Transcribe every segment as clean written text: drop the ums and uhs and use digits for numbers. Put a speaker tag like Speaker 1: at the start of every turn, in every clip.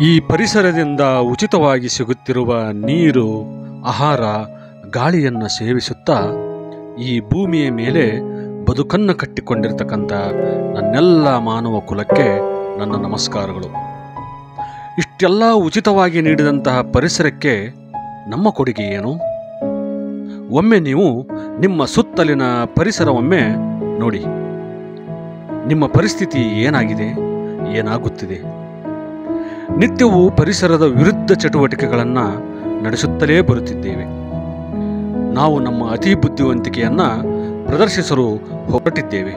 Speaker 1: ಈ ಪರಿಸರದಿಂದ ಉಚಿತವಾಗಿ ಸಿಗುತ್ತಿರುವ ನೀರು, ಆಹಾರ, ಗಾಳಿಯನ್ನು ಸೇವಿಸುತ್ತಾ ಈ ಭೂಮಿಯ ಮೇಲೆ ಬದುಕನ್ನು ಕಟ್ಟಿಕೊಂಡಿರ್ತಕ್ಕಂಥ ನನ್ನೆಲ್ಲ ಮಾನವ ಕುಲಕ್ಕೆ ನನ್ನ ನಮಸ್ಕಾರಗಳು. ಇಷ್ಟೆಲ್ಲ ಉಚಿತವಾಗಿ ನೀಡಿದಂತಹ ಪರಿಸರಕ್ಕೆ ನಮ್ಮ ಕೊಡುಗೆ ಏನು? ಒಮ್ಮೆ ನೀವು ನಿಮ್ಮ ಸುತ್ತಲಿನ ಪರಿಸರವೊಮ್ಮೆ ನೋಡಿ. ನಿಮ್ಮ ಪರಿಸ್ಥಿತಿ ಏನಾಗಿದೆ, ಏನಾಗುತ್ತಿದೆ? ನಿತ್ಯವೂ ಪರಿಸರದ ವಿರುದ್ಧ ಚಟುವಟಿಕೆಗಳನ್ನು ನಡೆಸುತ್ತಲೇ ಬರುತ್ತಿದ್ದೇವೆ. ನಾವು ನಮ್ಮ ಅತಿ ಬುದ್ಧಿವಂತಿಕೆಯನ್ನು ಪ್ರದರ್ಶಿಸಲು ಹೊರಟಿದ್ದೇವೆ.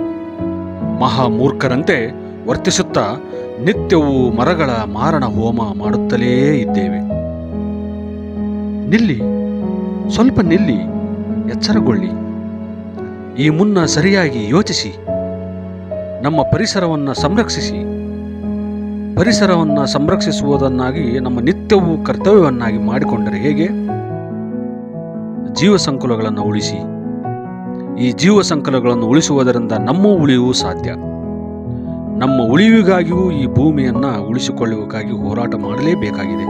Speaker 1: ಮಹಾಮೂರ್ಖರಂತೆ ವರ್ತಿಸುತ್ತಾ ನಿತ್ಯವೂ ಮರಗಳ ಮಾರಣ ಹೋಮ ಮಾಡುತ್ತಲೇ ಇದ್ದೇವೆ. ನಿಲ್ಲಿ, ಸ್ವಲ್ಪ ನಿಲ್ಲಿ, ಎಚ್ಚರಗೊಳ್ಳಿ. ಈ ಮುನ್ನ ಸರಿಯಾಗಿ ಯೋಚಿಸಿ. ನಮ್ಮ ಪರಿಸರವನ್ನು ಸಂರಕ್ಷಿಸಿ. ಪರಿಸರವನ್ನು ಸಂರಕ್ಷಿಸುವುದನ್ನಾಗಿ ನಮ್ಮ ನಿತ್ಯವೂ ಕರ್ತವ್ಯವನ್ನಾಗಿ ಮಾಡಿಕೊಂಡರೆ ಹೇಗೆ? ಜೀವ ಸಂಕುಲಗಳನ್ನು ಉಳಿಸಿ. ಈ ಜೀವ ಸಂಕುಲಗಳನ್ನು ಉಳಿಸುವುದರಿಂದ ನಮ್ಮ ಉಳಿವು ಸಾಧ್ಯ. ನಮ್ಮ ಉಳಿವಿಗಾಗಿಯೂ ಈ ಭೂಮಿಯನ್ನು ಉಳಿಸಿಕೊಳ್ಳುವುದಕ್ಕಾಗಿ ಹೋರಾಟ ಮಾಡಲೇಬೇಕಾಗಿದೆ.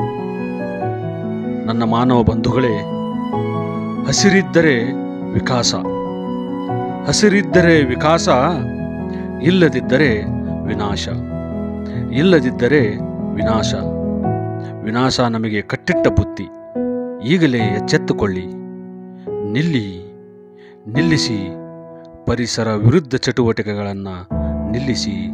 Speaker 1: ನನ್ನ ಮಾನವ ಬಂಧುಗಳೇ, ಹಸಿರಿದ್ದರೆ ವಿಕಾಸ, ಹಸಿರಿದ್ದರೆ ವಿಕಾಸ, ಇಲ್ಲದಿದ್ದರೆ ವಿನಾಶ, ಇಲ್ಲದಿದ್ದರೆ ವಿನಾಶ. ವಿನಾಶ ನಮಗೆ ಕಟ್ಟಿಟ್ಟ ಬುತ್ತಿ. ಈಗಲೇ ಎಚ್ಚೆತ್ತುಕೊಳ್ಳಿ. ನಿಲ್ಲಿಸಿ. ಪರಿಸರ ವಿರುದ್ಧ ಚಟುವಟಿಕೆಗಳನ್ನು ನಿಲ್ಲಿಸಿ.